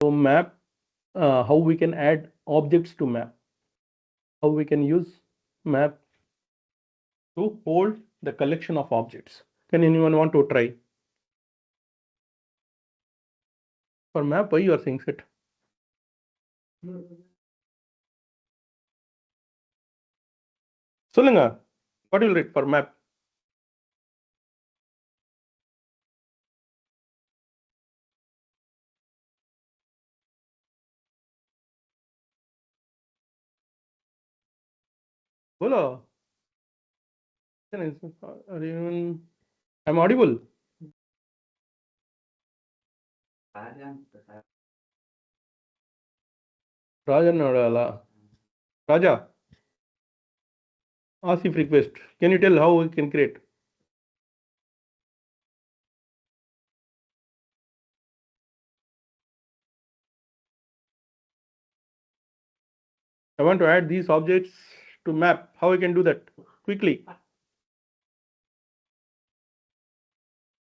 So map, how we can add objects to map, how we can use map to hold the collection of objects. Can anyone want to try? For map, why you are saying it? சொல்லுங்க, what will read for map? बोलो. I'm audible. Rajan Nadala. Raja. Asif request. Can you tell how we can create? I want to add these objects to map. How I can do that quickly?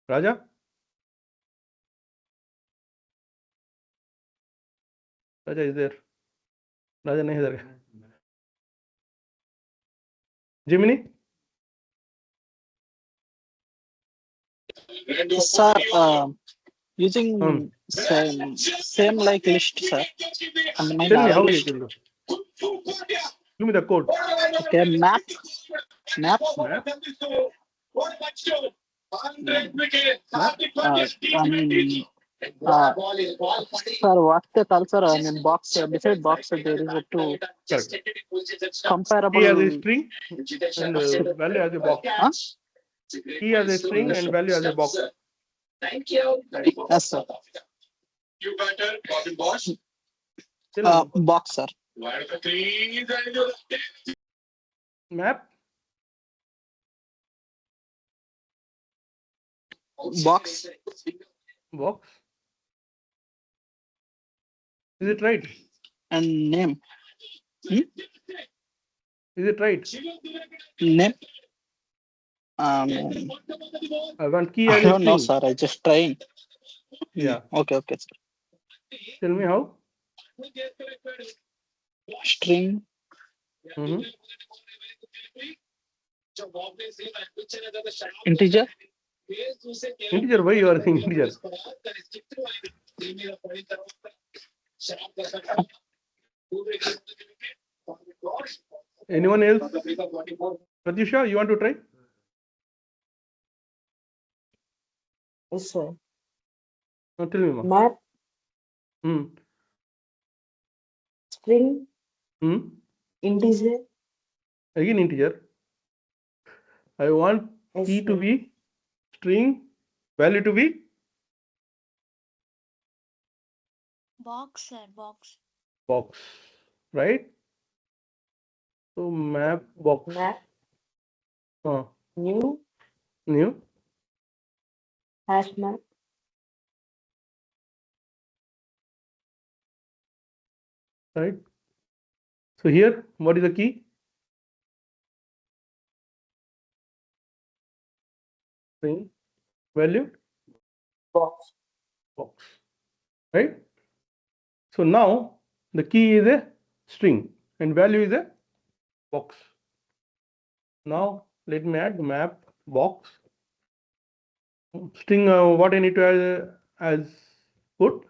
Raja? Raja is there. Raja nahi hai. Jiminy? Sir, using same like list, sir. And my Tell me how you list. can do. Give me the code. Okay, map. Map. Sir, what they call, sir? I mean, box. Beside box, there is a two comparable. Key as a string and value as a box. Huh? Key as a string and value as a box. Thank you. Yes, sir. You better, boss. Box, sir. Map. Box. Box. Is it right? And name. Is it right? Name. I want key I as a don't know, string. sir. I just trying. Yeah. Okay, sir. Tell me how. String. Integer. Integer, why you are saying integer? Anyone else? Pratyusha, you want to try? Yes, sir. No, tell me, ma. Map, string, integer. Again integer. I want key to be string, value to be box, sir. Box. Box, right? So map box. Map. New. Hash map. Right. So here, what is the key? String, value, Box. Right. So now the key is a string and value is a box. Now let me add map box. String, what I need to add as put.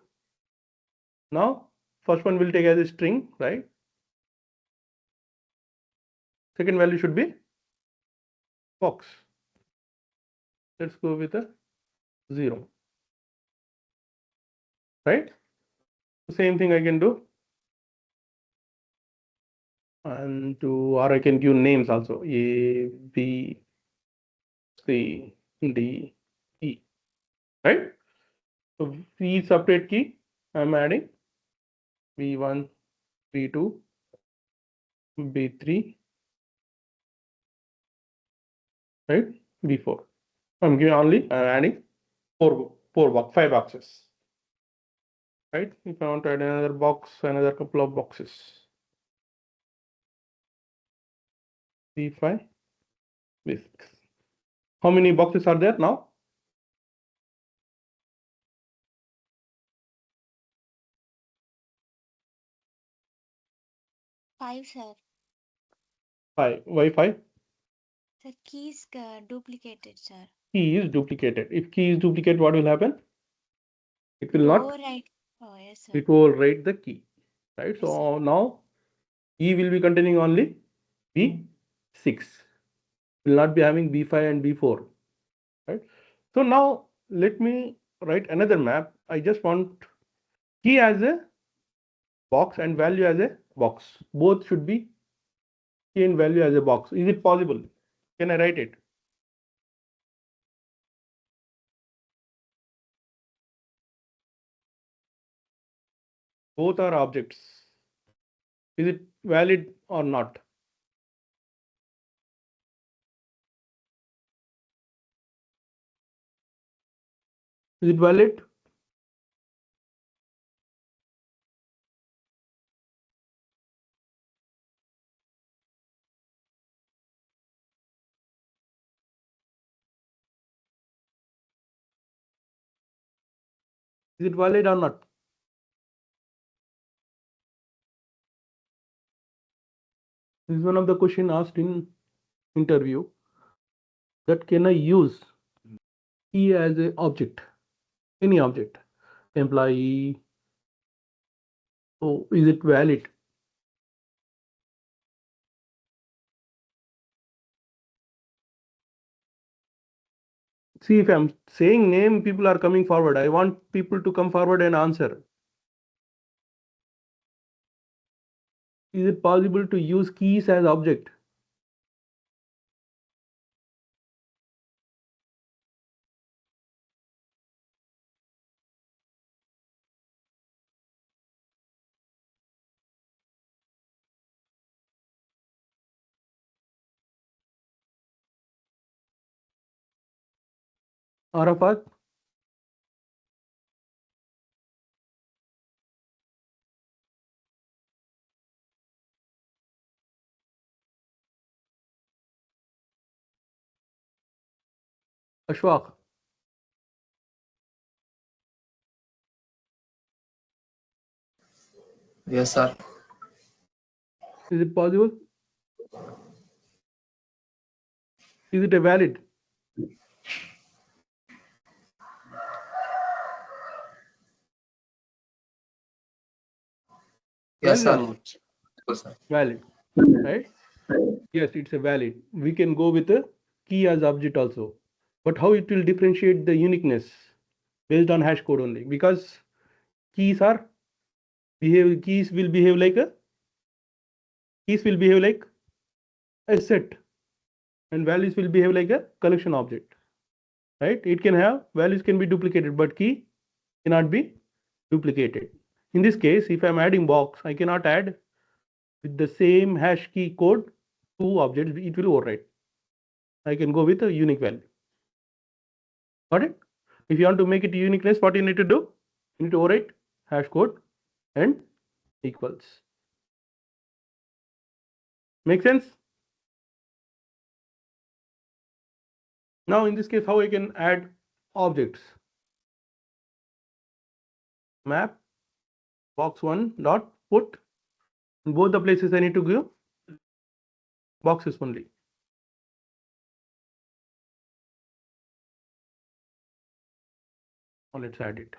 Now first one will take as a string, right? Second value should be box. Let's go with a 0. Right? Same thing I can do. And or I can give names also. A, B, C, D, E. Right? So V separate key, I'm adding V1, V2, B3, right? B4. I'm giving only adding five boxes. Right? If I want to add another box, another couple of boxes. B5, B6. How many boxes are there now? 5, sir. 5. Why 5? The key is duplicated, sir. Key is duplicated. If key is duplicated, what will happen? It will not. Overwrite. Oh, yes, sir. It will write the key, right? Yes, So now E will be containing only B6. Will not be having B5 and B4, right? So now let me write another map. I just want key as a box and value as a box. Both should be key and value as a box. Is it possible? Can I write it? Both are objects. Is it valid or not? Is it valid? Is it valid or not? This is one of the question asked in interview, that can I use key as a object, any object, employee. So is it valid? See, if I'm saying name, people are coming forward. I want people to come forward and answer. Is it possible to use keys as object? Arafat? Ashwaq? Yes, sir. Is it possible? Is it a valid? Yes, Valid or sir. not? Yes, sir. Valid, right? Yes, it's a valid. We can go with a key as object also. But how it will differentiate the uniqueness based on hash code only? Because keys are keys will behave like a set, and values will behave like a collection object, right? It can have values can be duplicated, but key cannot be duplicated. In this case, if I'm adding box, I cannot add with the same hash key code two objects. It will overwrite. I can go with a unique value. Got it? If you want to make it uniqueness, what you need to do? You need to overwrite hash code and equals. Make sense? Now in this case, how I can add objects? Map box1 dot put. In both the places I need to give boxes only. Now let's add it.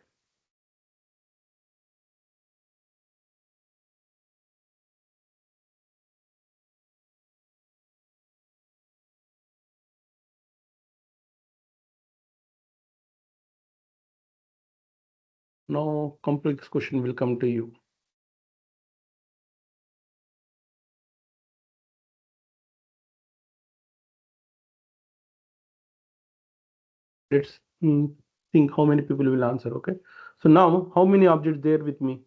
Now complex question will come to you. Let's think how many people will answer. Okay. So now how many objects there with me?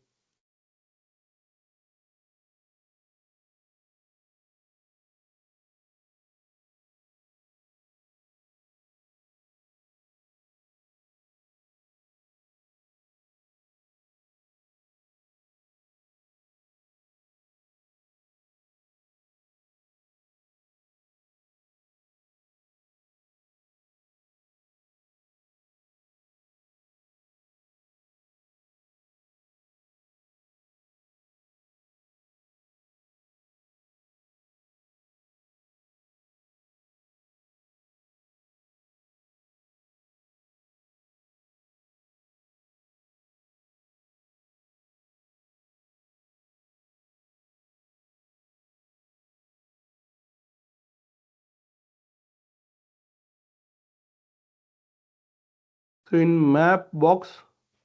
So in map box,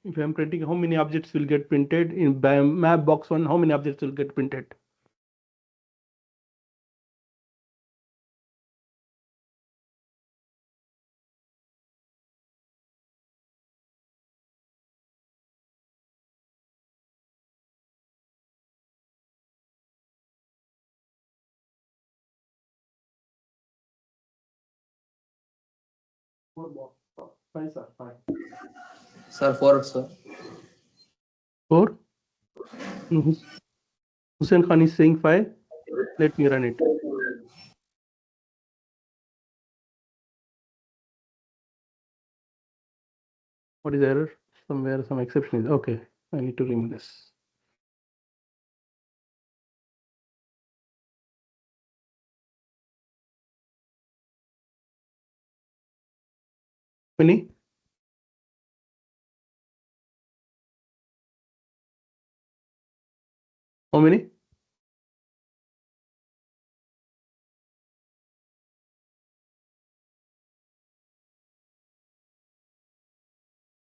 if I'm printing, how many objects will get printed? In map box 1, how many objects will get printed? Fine, sir. Fine. Sir, 4, sir. 4. Hussain Khan is saying 5. Let me run it. What is the error? Somewhere some exception is okay. I need to remove this. Many? How many?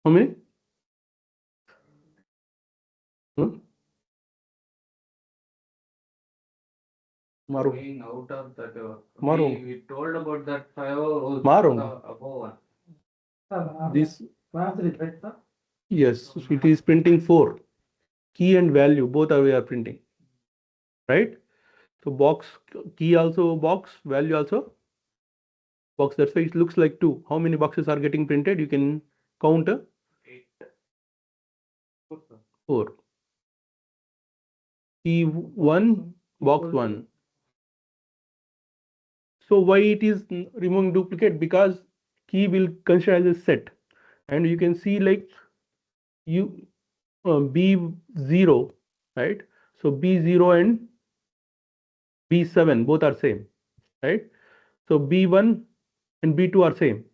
How many? Maru. Out of that, Maru. we told about that 5 Maru. above 1. This. Yes, it is printing 4. Key and value both are we are printing. Right? So box key also box, value also box. That's why it looks like 2. How many boxes are getting printed? You can count 8. 4. Key 1, box 1. So why it is removing duplicate? Because key will consider as a set, and you can see like you B0, right? So B0 and B7 both are same, right? So B1 and B2 are same,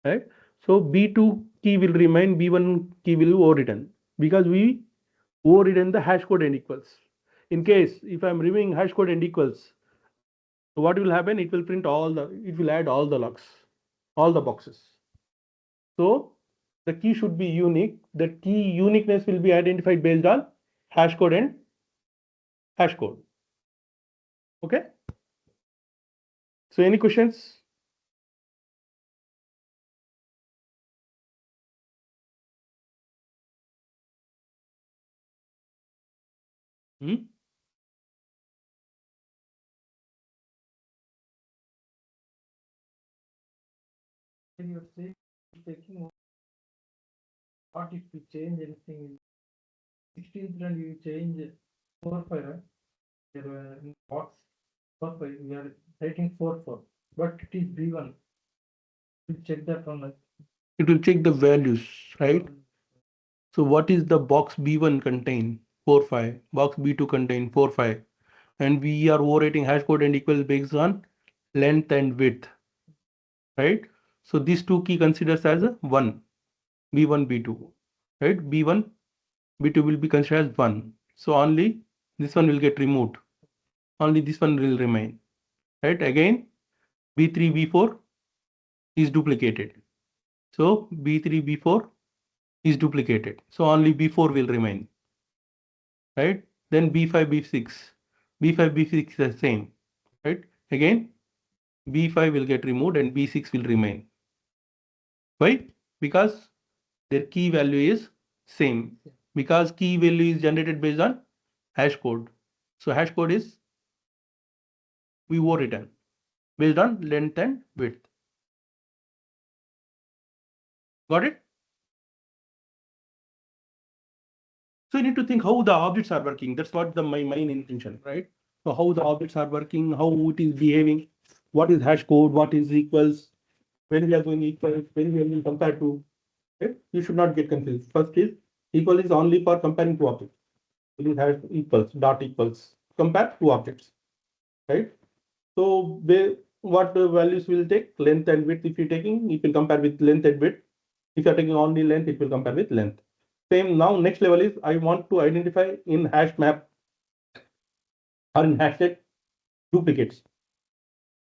right? So B2 key will remain, B1 key will overwritten because we overwritten the hash code and equals. In case if I'm removing hash code and equals, so what will happen? It will print it will add all the locks, all the boxes. So the key should be unique. The key uniqueness will be identified based on hash code and hash code. Okay. So any questions? Hmm? You're taking what if you change anything? 16th and you change 4-5, right? In box 4-5, we are writing 4-4, but it is B1. You check that one. It will check the values, right? So what is the box B1 contain? 4, 5. Box B2 contain 4, 5. And we are overwriting hash code and equals based on length and width, right? So these two key considers as a 1, B1, B2, right? B1, B2 will be considered as 1. So only this one will get removed. Only this one will remain, right? Again, B3, B4 is duplicated. So B3, B4 is duplicated. So only B4 will remain, right? Then B5, B6, B5, B6 is the same, right? Again, B5 will get removed and B6 will remain. Why? Because their key value is same. Because key value is generated based on hash code. So hash code is we overwritten based on length and width. Got it? So you need to think how the objects are working. That's what my main intention, right? So how the objects are working, how it is behaving, what is hash code, what is equals, when we are going equals, when we are going compared to. Okay? You should not get confused. First is equal is only for comparing two objects. It is hash equals, dot equals, compare two objects, right? So what the values will take? Length and width. If you're taking, it will compare with length and width. If you're taking only length, it will compare with length. Same now, next level is I want to identify in hash map or in hashtag duplicates.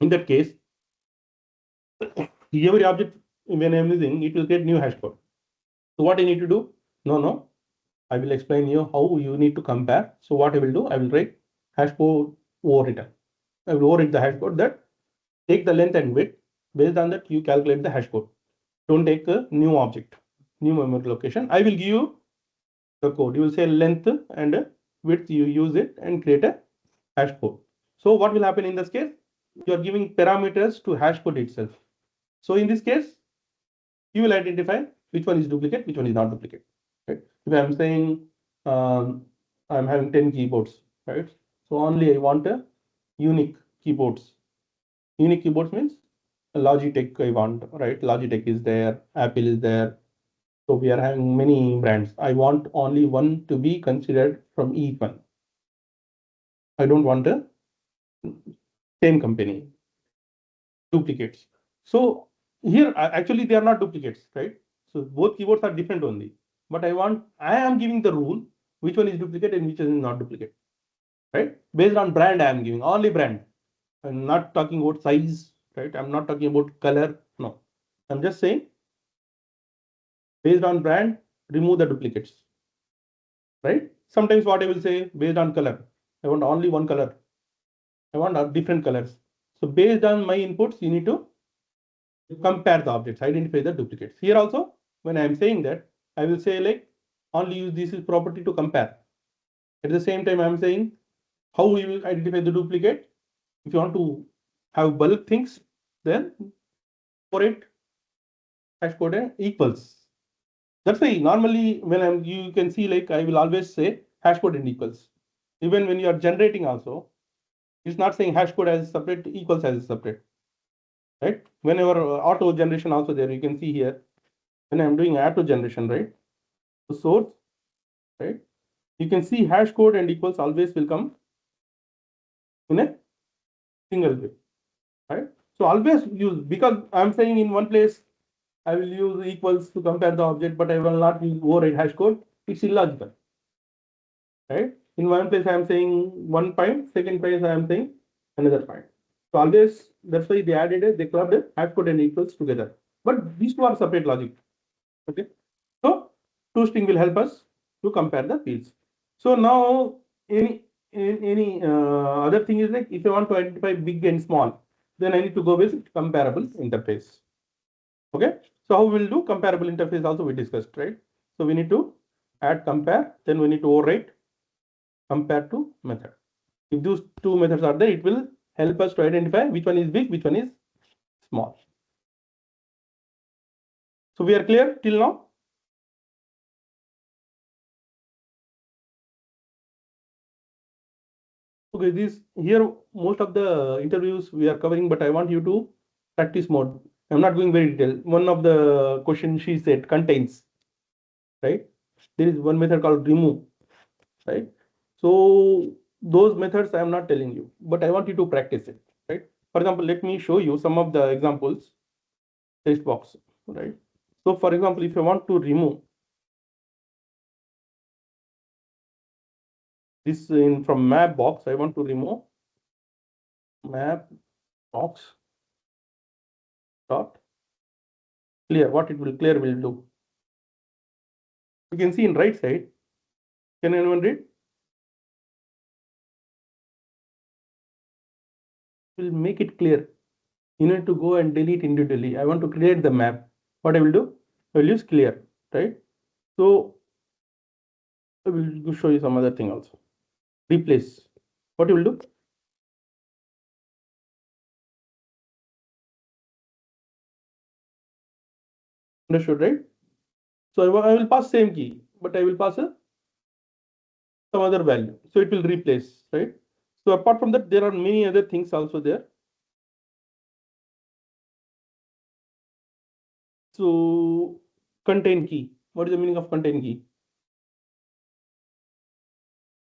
In that case, every object when I'm using, it will create new hash code. So what I need to do? No. I will explain you how you need to compare. So what I will do? I will write hash code overwritten. I will overwrite the hash code that take the length and width. Based on that, you calculate the hash code. Don't take a new object, new memory location. I will give you the code. You will say length and width. You use it and create a hash code. So what will happen in this case? You are giving parameters to hash code itself. So in this case, you will identify which one is duplicate, which one is not duplicate. Right? If I'm saying I'm having 10 keyboards, right? So only I want a unique keyboards. Unique keyboards means Logitech I want, right? Logitech is there, Apple is there. So we are having many brands. I want only one to be considered from each one. I don't want a same company duplicates. So here actually they are not duplicates, right? So both keyboards are different only. But I am giving the rule which one is duplicate and which is not duplicate, right? Based on brand, I am giving only brand. I'm not talking about size, right? I'm not talking about color. No, I'm just saying based on brand, remove the duplicates, right? Sometimes what I will say based on color, I want only one color. I want different colors. So based on my inputs, you need to compare the objects, identify the duplicates. Here also, when I am saying that, I will say like only use this is property to compare. At the same time, I am saying how we will identify the duplicate. If you want to have bulk things, then for it hash code equals. That's why normally when you can see like I will always say hash code and equals. Even when you are generating also, it's not saying hash code as separate, equals as separate. Right? Whenever auto generation also there, you can see here, when I'm doing auto generation, right? The source, right? You can see hash code and equals always will come in a single way, right? So always use, because I'm saying in one place, I will use equals to compare the object, but I will not use override hash code. It's illogical, right? In one place, I am saying one point, second place, I am saying another point. So always, that's why they added it, they clubbed it, hash code and equals together. But these two are separate logic. Okay. So toString will help us to compare the fields. So now any other thing is like if you want to identify big and small, then I need to go with comparable interface. Okay. So how we'll do comparable interface also we discussed, right? So we need to add compare, then we need to overwrite compare to method. If those two methods are there, it will help us to identify which one is big, which one is small. So we are clear till now? Okay, this here most of the interviews we are covering, but I want you to practice more. I'm not going very detailed. One of the question she said contains, right? There is one method called remove, right? So those methods I am not telling you, but I want you to practice it, right? For example, let me show you some of the examples. Text box, right? So for example, if I want to remove this in from map box, I want to remove map box dot clear. What it will clear will do. You can see in right side. Can anyone read? Will make it clear. You need to go and delete individually. I want to create the map. What I will do? I will use clear, right? So I will show you some other thing also. Replace. What you will do? Understood, right? So I will pass same key, but I will pass some other value. So it will replace, right? So apart from that, there are many other things also there. So contain key. What is the meaning of contain key?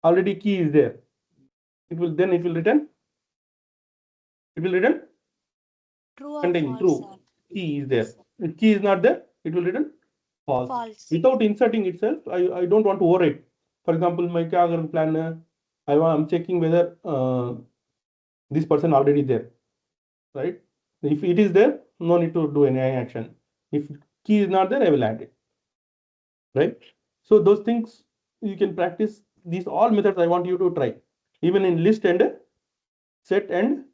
Already key is there. It will return. It will return True or contain false, true. sir? Key is there. If key is not there, it will return false. False. Without inserting itself, I don't want to overwrite. For example, my plan, I'm checking whether this person already there, right? If it is there, no need to do any action. If key is not there, I will add it. Right? So those things you can practice. These all methods I want you to try. Even in list and set and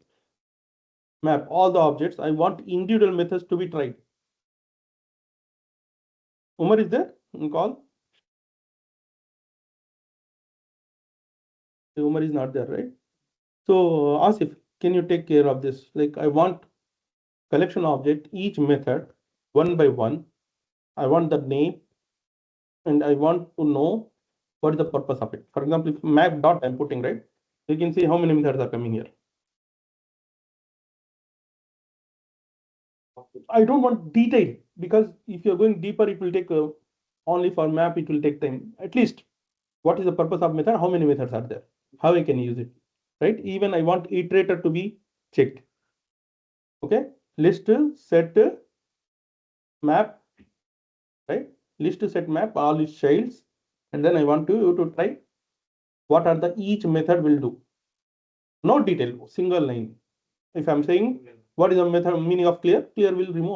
map, all the objects, I want individual methods to be tried. Umar is there in call? Umar is not there, right? So Asif, can you take care of this? Like I want collection object, each method one by one. I want the name and I want to know what is the purpose of it. For example, if map dot I'm putting, right? You can see how many methods are coming here. I don't want detail because if you're going deeper, it will take only for map, it will take time. At least what is the purpose of method? How many methods are there? How I can use it, right? Even I want iterator to be checked. Okay, list, set, map, right? List, set, map, all its childs, and then I want you to try what are the each method will do. No detail, single line. If I'm saying what is the method meaning of clear, clear will remove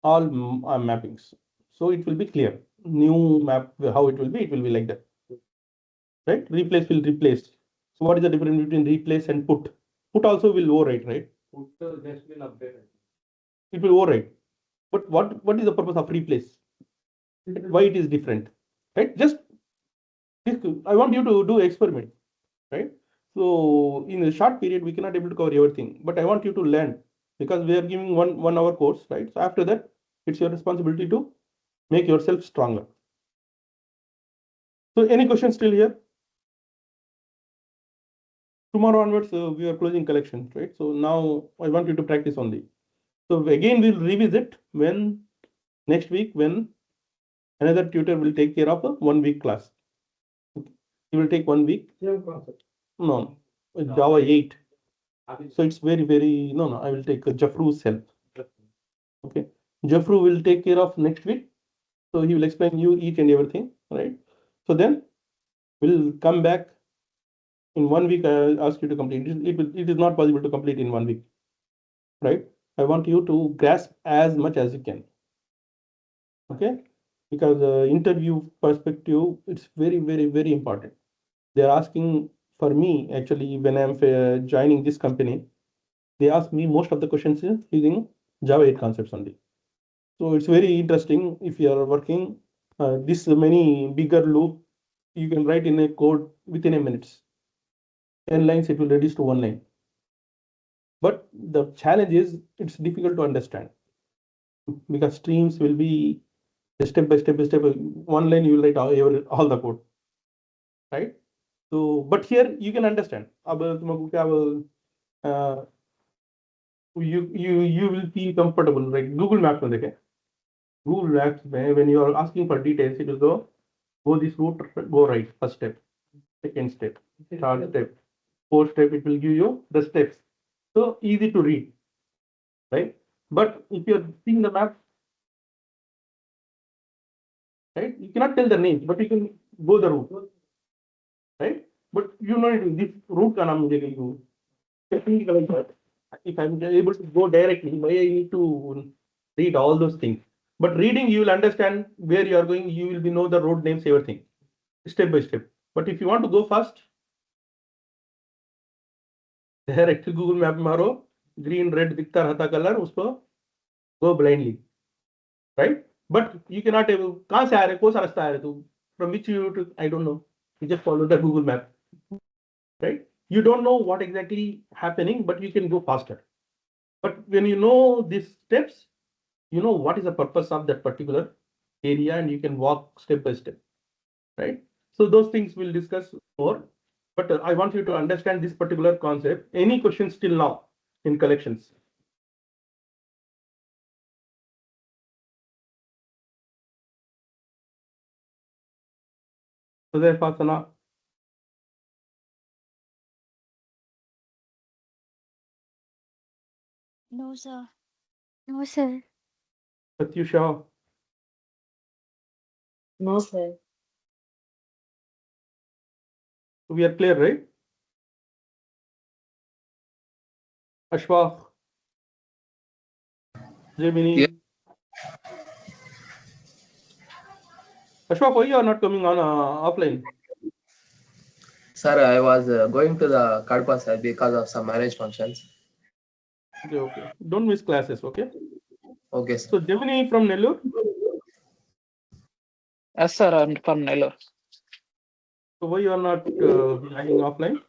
all mappings. So it will be clear. New map, how it will be like that. Right? Replace will replace. So what is the difference between replace and put? Put also will overwrite, right? Put just will update. It will overwrite. But what is the purpose of replace? Why it is different? Right? Just I want you to do experiment, right? So in a short period, we cannot able to cover everything, but I want you to learn because we are giving one hour course, right? So after that, it's your responsibility to make yourself stronger. So any questions still here? Tomorrow onwards, we are closing collections, right? So now I want you to practice only. So again, we'll revisit when next week when another tutor will take care of a 1 week class. Okay. He will take 1 week. No, Java 8. So it's very no. I will take Jafru's help. Okay, Jafru will take care of next week. So he will explain you each and everything, right? So then we'll come back in 1 week. I'll ask you to complete. It is not possible to complete in 1 week, right? I want you to grasp as much as you can. Okay, because interview perspective, it's very important. They're asking for me actually when I'm joining this company. They ask me most of the questions using Java 8 concepts only. So it's very interesting if you are working this many bigger loop, you can write in a code within a minutes. 10 lines, it will reduce to 1 line. But the challenge is it's difficult to understand because streams will be step by step. 1 line you will write all the code, right? So, but here you can understand. You will feel comfortable, like Google Maps में देखें. Google Maps में when you are asking for details, it will go this route, go right, first step, second step, third step, fourth step, it will give you the steps. So easy to read, right? But if you're seeing the map, right, you cannot tell the name, but you can go the route, right? But you know this route का नाम मुझे नहीं हो. If I'm able to go directly, why I need to read all those things? But reading, you will understand where you are going. You will be know the road names, everything, step by step. But if you want to go fast, direct Google Map मारो, green, red दिखता रहता color, उसको go blindly, right? But you cannot कहाँ से आ रहे, कौन सा रास्ता आ रहे तू? From which you I don't know. You just follow the Google Map, right? You don't know what exactly happening, but you can go faster. But when you know these steps, you know what is the purpose of that particular area and you can walk step by step, right? So those things we'll discuss more, but I want you to understand this particular concept. Any questions till now in collections? Fasana, No, sir. No, sir. Satyusha, No, sir. we are clear, right? Ashwaf, Jemini, Yeah. Ashwak, why you are not coming on offline? Sir, I was going to the Kadpa sir because of some marriage functions. Okay. Don't miss classes, okay? Okay, sir. So Gemini from Nellore. Yes, sir, I'm from Nellore. So why you are not joining offline?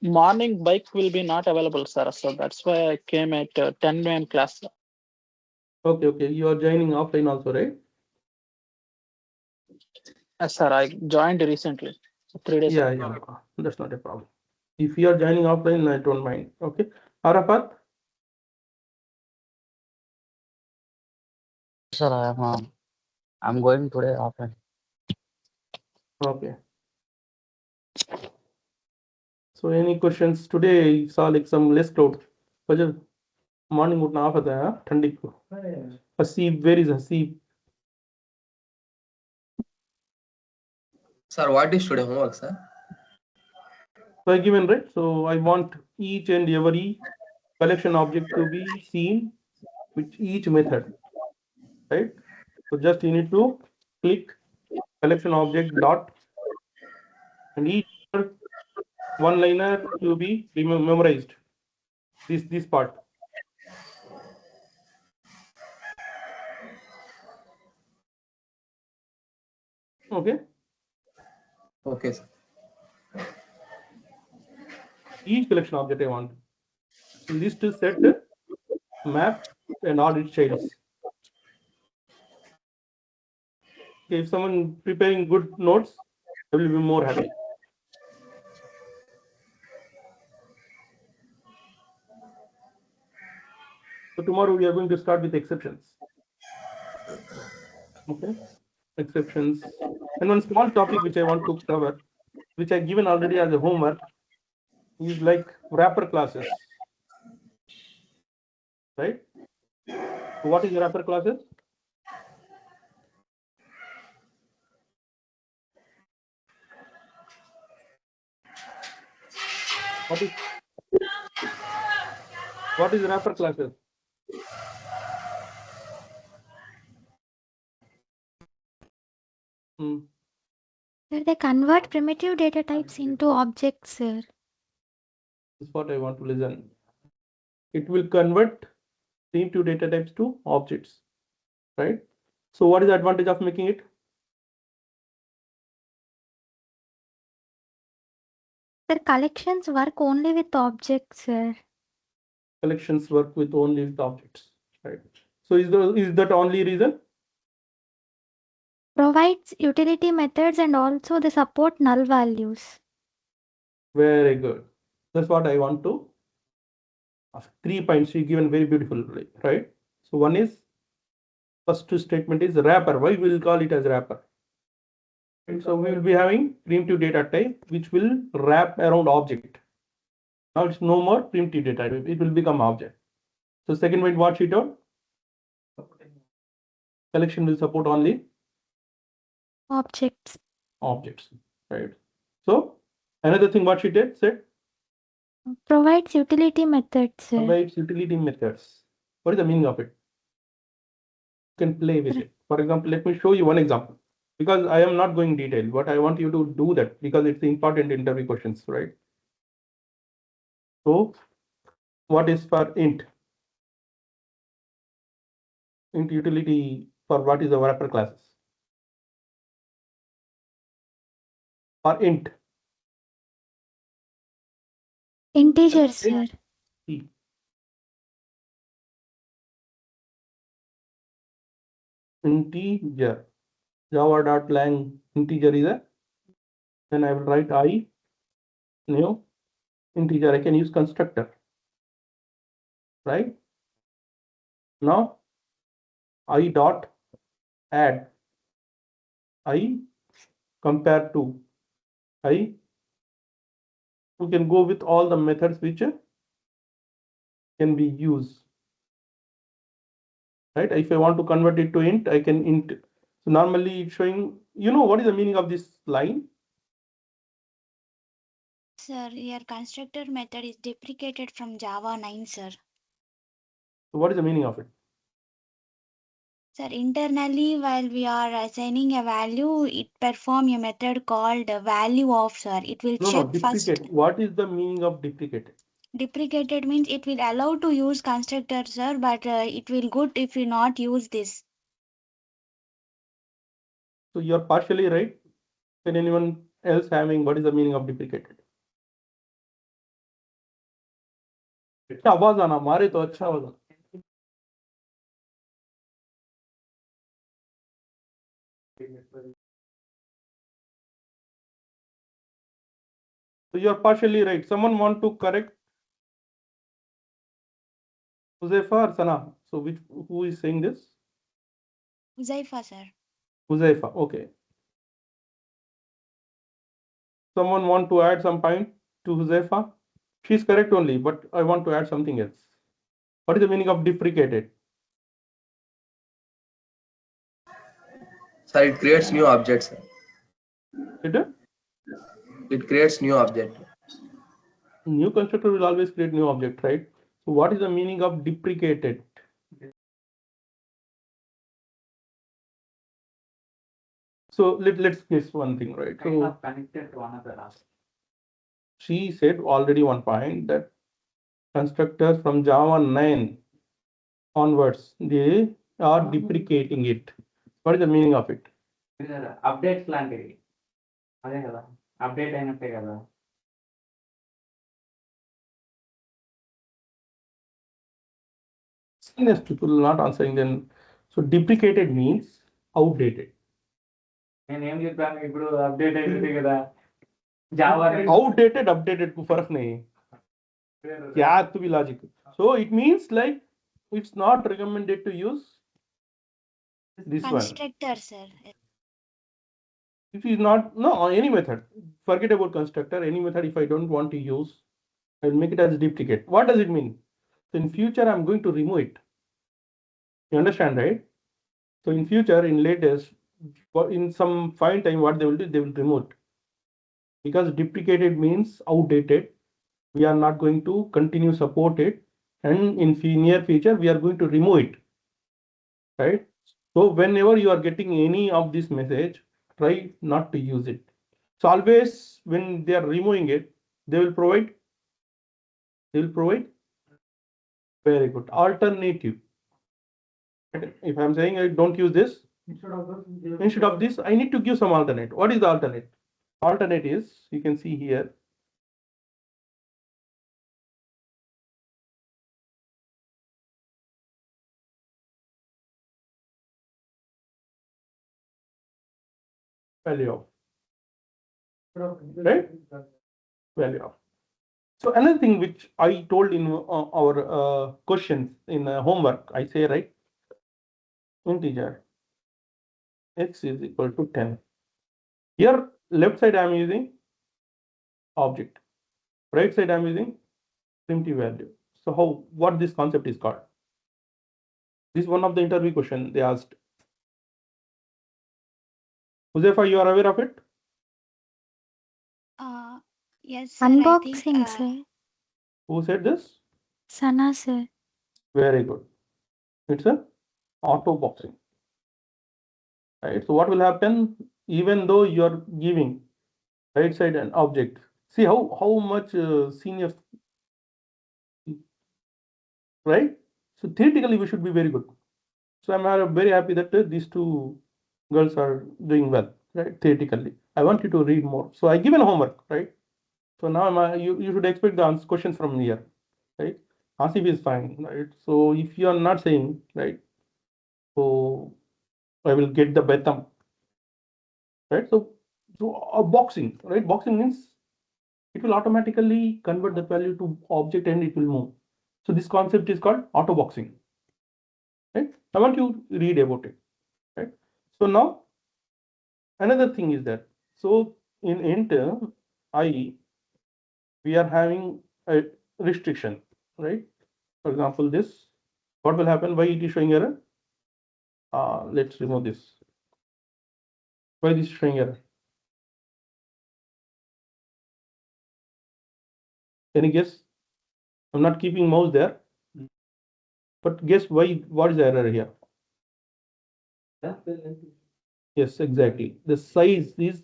Morning bike will be not available, sir. So that's why I came at 10 a.m. class. Okay, okay. You are joining offline also, right? Yes, sir. I joined recently, 3 days Yeah, ago. yeah. That's not a problem. If you are joining offline, I don't mind. Okay. Arafat? Sir, I'm going today offline. Okay. So any questions today? Saw like some less cloud. Fajr, morning उठना आप आता है ठंडी को. Hasib, where is Hasib? Sir, what is today homework, sir? So I given right. So I want each and every collection object to be seen with each method, right? So just you need to click collection object dot and each one liner to be memorized. This part. Okay. Okay, sir. Each collection object I want. List set map and all its childs. Okay, if someone preparing good notes, I will be more happy. So tomorrow we are going to start with exceptions. Okay, exceptions. And one small topic which I want to cover, which I given already as a homework, is like wrapper classes. Right? So what is wrapper classes? What is wrapper classes? Sir, they convert primitive data types into objects, sir. This is what I want to listen. It will convert primitive data types to objects, right? So what is the advantage of making it? Sir, collections work only with objects, sir. Collections work with only with objects, right? So is that only reason? Provides utility methods and also they support null values. Very good. That's what I want to. 3 points you given very beautifully, right? So one is first statement is wrapper. Why we will call it as wrapper? And so we will be having primitive data type which will wrap around object. Now it's no more primitive data type. It will become object. So second point, what she told? Collection will support only Objects. Right? So another thing what she did said Provides utility methods, sir. provides utility methods. What is the meaning of it? You can play with it. For example, let me show you one example because I am not going detail, but I want you to do that because it's important interview questions, right? So what is for int? Int utility for what is the wrapper classes? For int. Integers, sir. Integer. Java.lang integer is a. Then I will write I new integer. I can use constructor. Right? Now I dot add I compare to I. You can go with all the methods which can be used. Right? If I want to convert it to int, I can int. So normally it's showing, what is the meaning of this line? Sir, your constructor method is deprecated from Java 9, sir. So what is the meaning of it? Sir, internally, while we are assigning a value, it perform a method called value of, sir. It will No, check first. deprecate. What is the meaning of deprecated? Deprecated means it will allow to use constructor, sir, but it will good if we not use this. So you're partially right. Can anyone else having what is the meaning of deprecated? अच्छा आवाज आना मारे तो अच्छा आवाज आना. So you're partially right. Someone want to correct Huzaifa or Sana? So who is saying this? Huzaifa, sir. Huzaifa. Okay. Someone want to add some point to Huzaifa? She's correct only, but I want to add something else. What is the meaning of deprecated? Sir, it creates new objects. Sir. It creates new object. New constructor will always create new object, right? So what is the meaning of deprecated? So let's guess one thing, right? So Connected to another. she said already one point that constructors from Java 9 onwards, they are deprecating it. What is the meaning of it? Updates లాంటివి అదే కదా update అయినట్టే కదా. Senior people not answering then. So deprecated means outdated. నేను ఏం చెప్పాను ఇప్పుడు update అయినట్టే కదా. జావా Outdated, updated को फर्क नहीं. क्या to be logic. So it means like it's not recommended to use this one. Constructor, sir. If is not any method, forget about constructor. Any method, if I don't want to use, I'll make it as duplicate. What does it mean? So in future, I'm going to remove it. You understand, right? So in future, in latest, in some fine time, what they will do, they will remove it. Because deprecated means outdated. We are not going to continue support it, and in near future, we are going to remove it. Right? So whenever you are getting any of this message, try not to use it. So always when they are removing it, they will provide very good alternative. If I'm saying I don't use this, instead of this, I need to give some alternate. What is the alternate? Alternate is, you can see here. Value of. Right? Value of. So another thing which I told in our questions in homework, I say, right? Integer x is equal to 10. Here, left side I am using object. Right side I am using primitive value. So what this concept is called? This is one of the interview question they asked. Huzaifa, you are aware of it? Yes, sir. Unboxing, sir. Who said this? Sana, sir. Very good. It's an auto boxing. Right. So what will happen? Even though you are giving right side an object, see how much senior, right? So theoretically we should be very good. So I'm very happy that these two girls are doing well, right? Theoretically, I want you to read more. So I given homework, right? So now you should expect the questions from here, right? Asif is fine, right? So if you are not saying, right, so I will get the betam, right? So boxing, right? Boxing means it will automatically convert that value to object and it will move. So this concept is called auto boxing, right? I want you to read about it, right? So now another thing is that, so in int I, we are having a restriction, right? For example, this, what will happen? Why it is showing error? Let's remove this. Why this is showing error? Can you guess? I'm not keeping mouse there, but guess why? What is the error here? Yes, exactly. The size is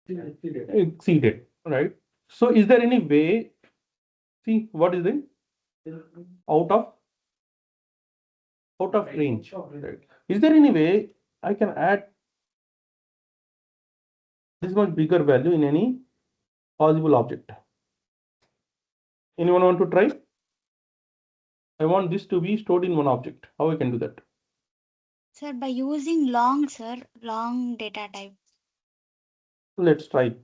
exceeded, right? So is there any way, see what is it? Out of range, right? Is there any way I can add this much bigger value in any possible object? Anyone want to try? I want this to be stored in one object. How I can do that? Sir, by using long, sir, long data type. Let's try.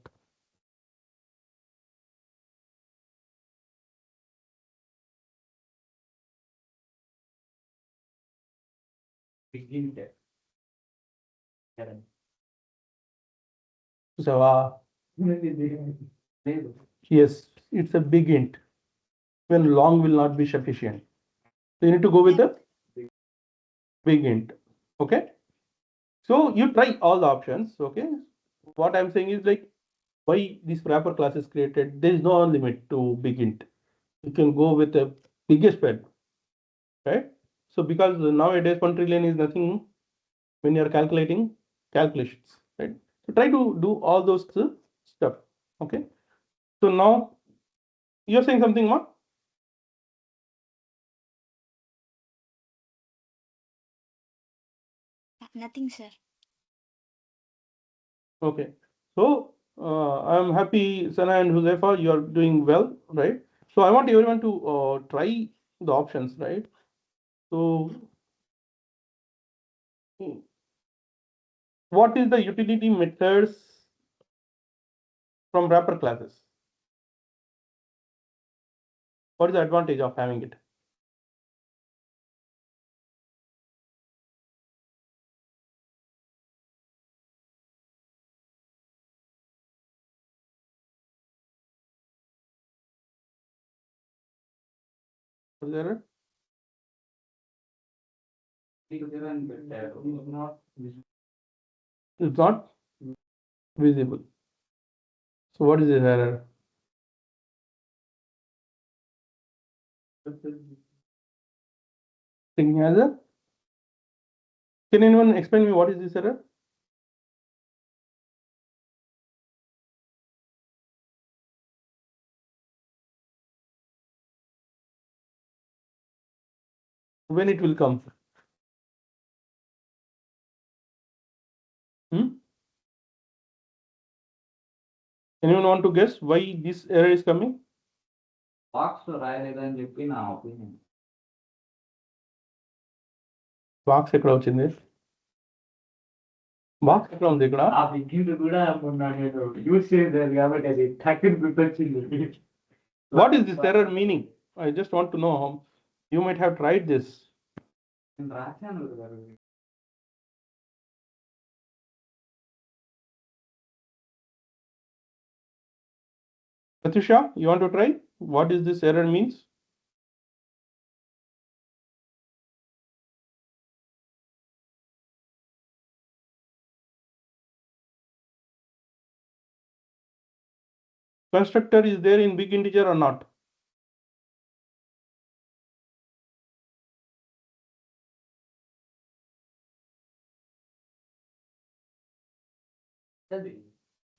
So, yes, it's a big int. When long will not be sufficient. So you need to go with the big int. Okay. So you try all the options. Okay. What I'm saying is like why this wrapper class is created. There is no limit to big int. You can go with the biggest value, right? So because nowadays 1 trillion is nothing when you are calculating calculations, right? So try to do all those stuff. Okay. So now you're saying something more? Nothing, sir. Okay. So I'm happy, Sana and Josefa, you are doing well, right? So I want everyone to try the options, right? So what is the utility methods from wrapper classes? What is the advantage of having it? What is the error? It's not visible. So what is the error? Thinking as a, can anyone explain me what is this error? When it will come? Anyone want to guess why this error is coming? Box రాయలేదని చెప్పి నా opinion. Box ఎక్కడ వచ్చింది? Box ఎక్కడ ఉంది ఇక్కడ? ఆ begging కూడా మొన్న నేను యూజ్ చేశాను కాబట్టి అది టక్కుని గుర్తొచ్చింది. What is this error meaning? I just want to know. You might have tried this. నేను రాశాను కదా. Pratusha, you want to try? What is this error means? Constructor is there in big integer or not?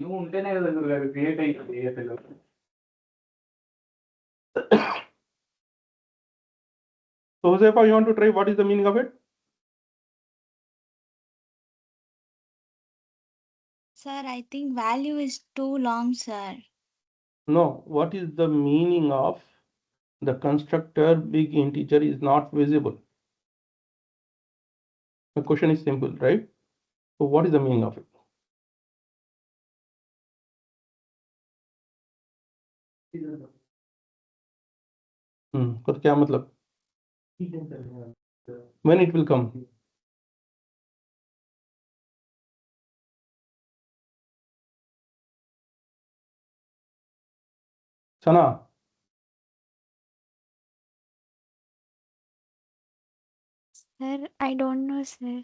నువ్వు ఉంటేనే కదా గురుగారు create అయ్యింది అసలు. So Josefa, you want to try? What is the meaning of it? Sir, I think value is too long, sir. No. What is the meaning of the constructor big integer is not visible? The question is simple, right? So what is the meaning of it? तो क्या मतलब? When it will come? Sana, Sir, I don't know, sir.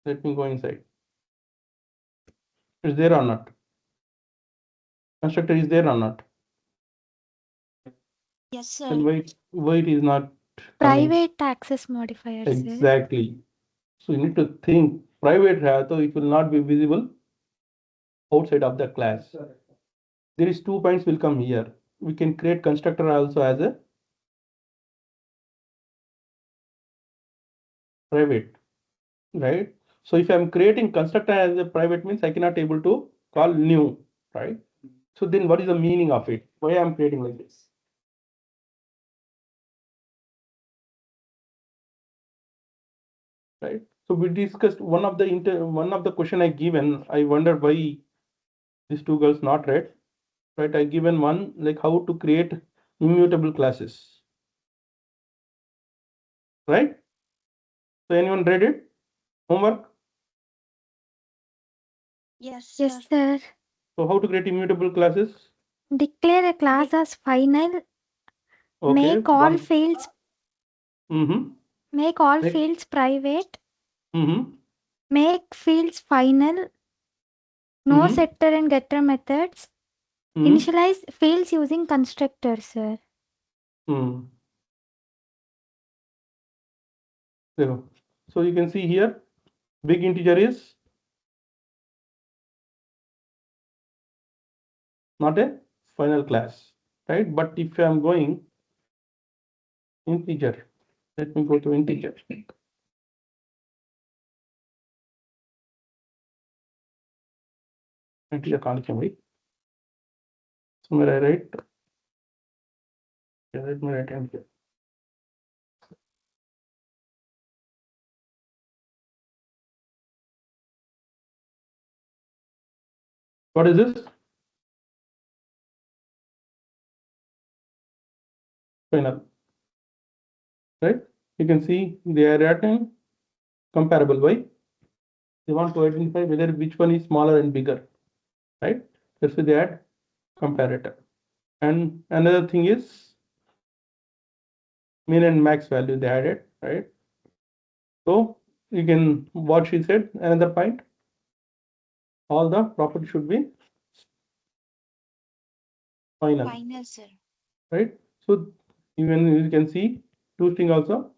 let me go inside. Is there or not? Constructor is there or not? Yes, sir. And why it is not coming? Private access modifier, sir. Exactly. So you need to think private hai, so it will not be visible outside of the class. There is 2 points will come here. We can create constructor also as a private, right? So if I'm creating constructor as a private means I cannot able to call new, right? So then what is the meaning of it? Why I'm creating like this? Right? So we discussed one of the question I given. I wonder why these two girls not read. Right? I given one like how to create immutable classes. Right? So anyone read it? Homework? Yes, Yes, sir. sir. So how to create immutable classes? Declare a class as final. Okay. Make all fields. Mm-hmm. Make all Make- fields private. Mm-hmm. Make fields final. No Mhm. setter and getter methods. Mm-hmm. Initialize fields using constructors, sir. Mm. There. So you can see here, big integer is not a final class, right? But if I'm going integer, let me go to integer. Integer column, right? Somewhere I write. Yeah, let me write integer. What is this? Final, right? You can see they are writing comparable by. They want to identify whether which one is smaller and bigger, right? That's why they add comparator. And another thing is min and max value they added, right? So you can what she said. Another point. All the property should be final, Final, sir. right? So even you can see two string also.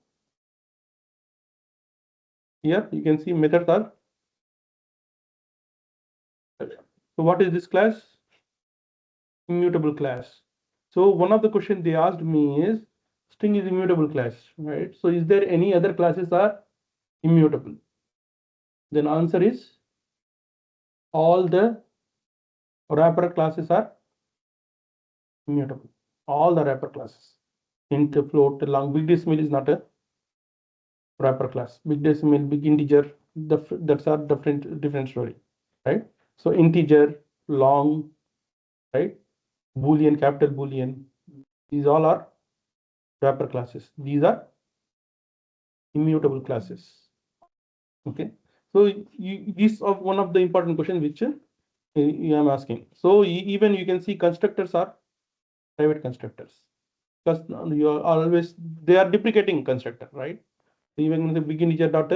Here you can see methods are. So what is this class? Immutable class. So one of the questions they asked me is string is immutable class, right? So is there any other classes are immutable? Then answer is all the wrapper classes are immutable. All the wrapper classes. Int, float, long, big decimal is not a wrapper class. Big decimal, big integer, that's a different story, right? So integer, long, right? Boolean, capital Boolean, these all are wrapper classes. These are immutable classes. Okay. So this of one of the important question which I am asking. So even you can see constructors are private constructors because you are always they are deprecating constructor, right? Even the big integer dot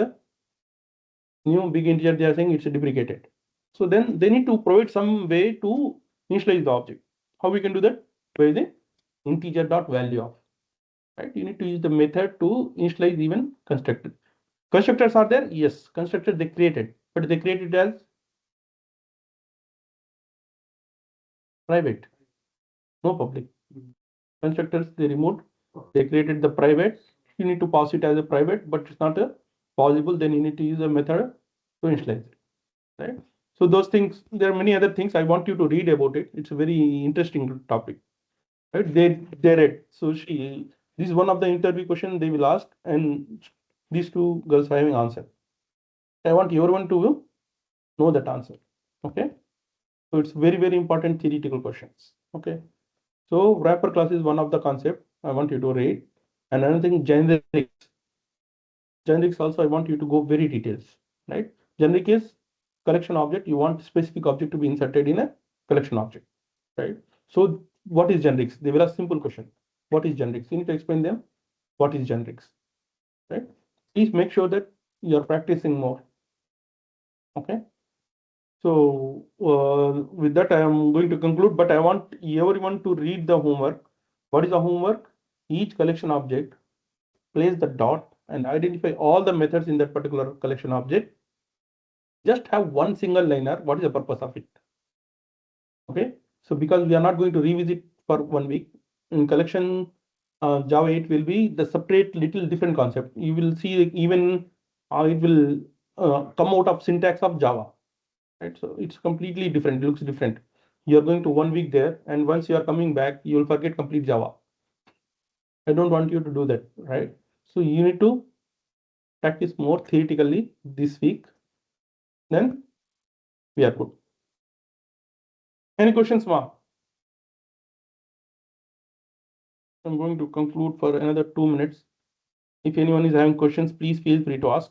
new big integer they are saying it's deprecated. So then they need to provide some way to initialize the object. How we can do that? By the integer dot value of, right? You need to use the method to initialize even constructor. Constructors are there? Yes, constructors they created, but they created as private, no public. Constructors they removed, they created the private. You need to pass it as a private, but it's not a possible. Then you need to use a method to initialize it, right? So those things, there are many other things I want you to read about it. It's a very interesting topic, right? They read. So this is one of the interview question they will ask, and these two girls are having answer. I want everyone to know that answer. Okay. So it's very important theoretical questions. Okay. So wrapper class is one of the concept I want you to read. And another thing, generics. Generics also I want you to go very details, right? Generic is collection object. You want specific object to be inserted in a collection object, right? So what is generics? They will ask simple question. What is generics? You need to explain them. What is generics, right? Please make sure that you are practicing more. Okay. So with that, I am going to conclude, but I want everyone to read the homework. What is the homework? Each collection object, place the dot and identify all the methods in that particular collection object. Just have one single liner. What is the purpose of it? Okay, so because we are not going to revisit for 1 week in collection, Java 8 will be the separate little different concept. You will see even it will come out of syntax of Java, right? So it's completely different. It looks different. You're going to 1 week there, and once you are coming back, you will forget complete Java. I don't want you to do that, right? So you need to practice more theoretically this week. Then we are good. Any questions, Ma? I'm going to conclude for another 2 minutes. If anyone is having questions, please feel free to ask.